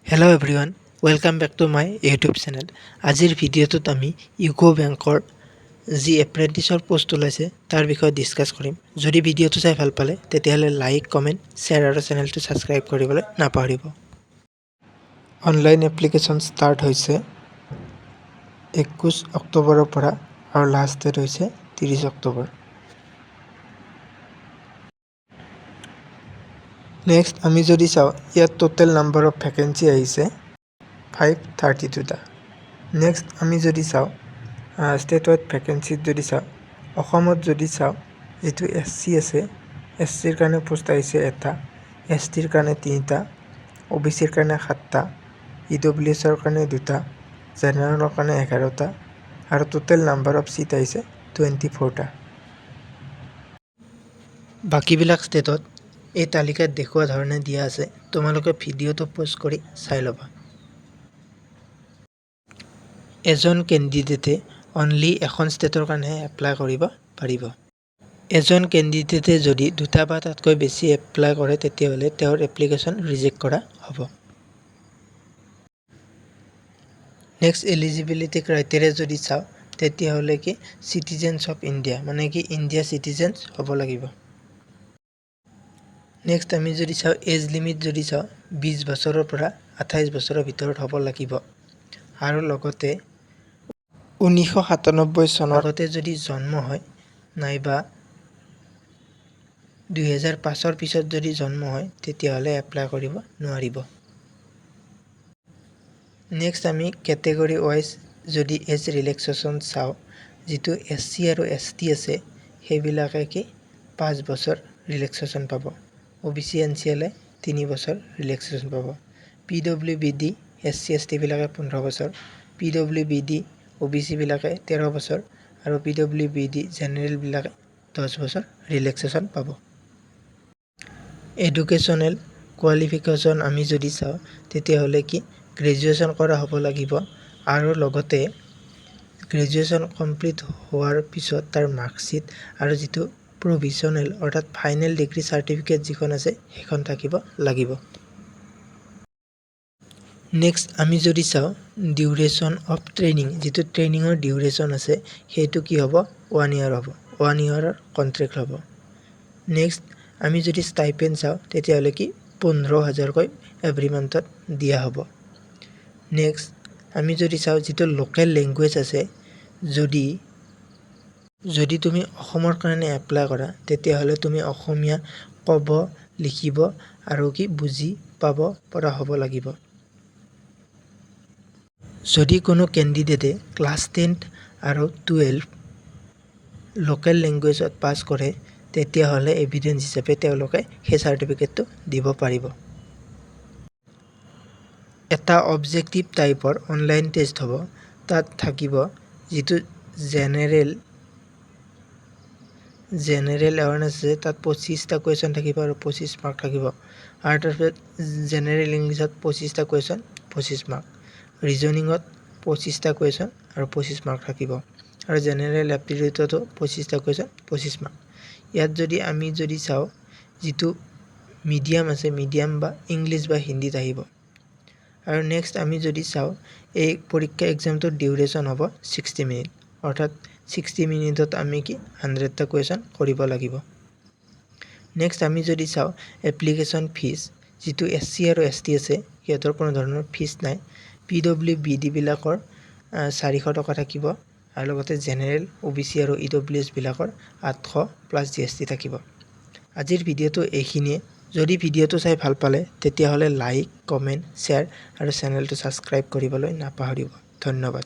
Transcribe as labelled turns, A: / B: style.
A: Hello everyone, welcome back to my YouTube channel. আজিৰ ভিডিঅ'টোত আমি ইউকো বেংকৰ যি এপ্ৰেণ্টিছৰ পোষ্ট ওলাইছে তাৰ বিষয়ে ডিছকাছ কৰিম। যদি ভিডিঅ'টো চাই ভাল পালে তেতিয়াহ'লে লাইক, কমেণ্ট, শ্বেয়াৰ আৰু চেনেলটো ছাবস্ক্ৰাইব কৰিবলৈ নাপাহৰিব। অনলাইন এপ্লিকেশ্যন ষ্টাৰ্ট হৈছে 21 অক্টোবৰৰ পৰা আৰু লাষ্ট ডেট হৈছে 30 অক্টোবৰ। নেক্সট আমি যদি চাওঁ ইয়াত টোটেল নাম্বাৰ অফ ভেকেঞ্চি আহিছে 532টা। নেক্সট আমি যদি চাওঁ ষ্টেট ৱাইড ভেকেঞ্চিত যদি চাওঁ অসমত যদি চাওঁ যিটো SC আছে SCৰ কাৰণে পোষ্ট আহিছে 1টা, STৰ কাৰণে 3টা, OBCৰ কাৰণে 7টা, EWSৰ কাৰণে 2টা, জেনেৰেলৰ কাৰণে 11টা আৰু টোটেল নাম্বাৰ অফ চিট আহিছে 24টা। বাকীবিলাক ষ্টেটত এই তালিকাত দেখুওৱা ধৰণে দিয়া আছে, তোমালোকে ভিডিঅ'টো পজ কৰি চাই ল'বা। এজন কেণ্ডিডেটে অনলি এখন ষ্টেটৰ কাৰণেহে এপ্লাই কৰিব পাৰিব। এজন কেণ্ডিডেটে যদি 2টা বা তাতকৈ বেছি এপ্লাই কৰে তেতিয়াহ'লে তেওঁৰ এপ্লিকেশ্যন ৰিজেক্ট কৰা হ'ব। নেক্সট এলিজিবিলিটি ক্ৰাইটেৰিয়া যদি চাওঁ তেতিয়াহ'লে কি চিটিজেনছ অফ ইণ্ডিয়া মানে কি ইণ্ডিয়া চিটিজেনছ হ'ব লাগিব। নেক্সট আমি যদি চাওঁ এজ লিমিট যদি চাওঁ 20 বছৰৰ পৰা 28 বছৰৰ ভিতৰত হ'ব লাগিব আৰু লগতে 1997 চনৰ আগতে যদি জন্ম হয় নাইবা 2005ৰ পিছত যদি জন্ম হয় তেতিয়াহ'লে এপ্লাই কৰিব নোৱাৰিব। নেক্সট আমি কেটেগৰী ৱাইজ যদি এজ ৰিলেক্সেশ্যন চাওঁ যিটো SC আৰু ST আছে সেইবিলাকে কি 5 বছৰ ৰিলেক্সেশ্যন পাব। OBC NCLে 3 বছৰ ৰিলেক্সেশ্যন পাব। PWBD SC ST বিলাকে 15 বছৰ, PWBD OBC বিলাকে 13 বছৰ আৰু PWBD জেনেৰেল বিলাকে 10 বছৰ ৰিলেক্সেশ্যন পাব। এডুকেশ্যনেল কোৱালিফিকেশ্যন আমি যদি চাওঁ তেতিয়াহ'লে কি গ্ৰেজুৱেশ্যন কৰা হ'ব লাগিব আৰু লগতে গ্ৰেজুৱেশ্যন কমপ্লিট হোৱাৰ পিছত তাৰ মাৰ্কশ্বিট আৰু যিটো প্ৰভিজনেল অৰ্থাৎ ফাইনেল ডিগ্ৰী চাৰ্টিফিকেট যিখন আছে সেইখন থাকিব লাগিব। নেক্সট আমি যদি চাওঁ ডিউৰেশ্যন অফ ট্ৰেইনিং যিটো ট্ৰেইনিঙৰ ডিউৰেশ্যন আছে সেইটো কি হ'ব 1 year হ'ব, 1 yearৰ কণ্ট্ৰেক্ট হ'ব। নেক্সট আমি যদি ষ্টাইপেণ্ড চাওঁ তেতিয়াহ'লে কি 15,000কৈ এভৰি মান্থত দিয়া হ'ব। নেক্সট আমি যদি চাওঁ যিটো লোকেল লেংগুৱেজ আছে যদি তুমি অসমৰ কাৰণে এপ্লাই কৰা তেতিয়াহ'লে তুমি অসমীয়া ক'ব, লিখিব আৰু কি বুজি পাব পৰা হ'ব লাগিব। যদি কোনো কেণ্ডিডেটে ক্লাছ 10 আৰু 12 লোকেল লেংগুৱেজত পাছ কৰে তেতিয়াহ'লে এভিডেন্স হিচাপে তেওঁলোকে সেই চাৰ্টিফিকেটটো দিব পাৰিব। এটা অবজেক্টিভ টাইপৰ অনলাইন টেষ্ট হ'ব, তাত থাকিব যিটো জেনেৰেল এৱাৰনেছ আছে তাত 25টা কুৱেশ্যন থাকিব আৰু 25 মাৰ্ক থাকিব আৰু তাৰপিছত জেনেৰেল ইংলিছত 25টা কুৱেশ্যন 25 মাৰ্ক, ৰিজনিঙত 25টা কুৱেশ্যন আৰু 25 মাৰ্ক থাকিব আৰু জেনেৰেল এপ্টিটিউডতো 25টা কুৱেশ্যন 25 মাৰ্ক। ইয়াত যদি আমি চাওঁ যিটো মিডিয়াম আছে মিডিয়াম বা ইংলিছ বা হিন্দীত আহিব আৰু নেক্সট আমি যদি চাওঁ এই পৰীক্ষা এক্সামটোৰ ডিউৰেশ্যন হ'ব 60 মিনিট অৰ্থাৎ 60 মিনিটত আমি কি 100টা কুৱেশ্যন কৰিব লাগিব। নেক্সট আমি যদি চাওঁ এপ্লিকেশ্যন ফিজ যিটো SC আৰু ST আছে সিহঁতৰ কোনো ধৰণৰ ফিজ নাই। PWBD বিলাকৰ 400 টকা থাকিব আৰু লগতে জেনেৰেল OBC আৰু EWS বিলাকৰ 800 প্লাছ GST থাকিব। আজিৰ ভিডিঅ'টো এইখিনিয়ে। যদি ভিডিঅ'টো চাই ভাল পালে তেতিয়াহ'লে লাইক, কমেণ্ট, শ্বেয়াৰ আৰু চেনেলটো ছাবস্ক্ৰাইব কৰিবলৈ নাপাহৰিব। ধন্যবাদ।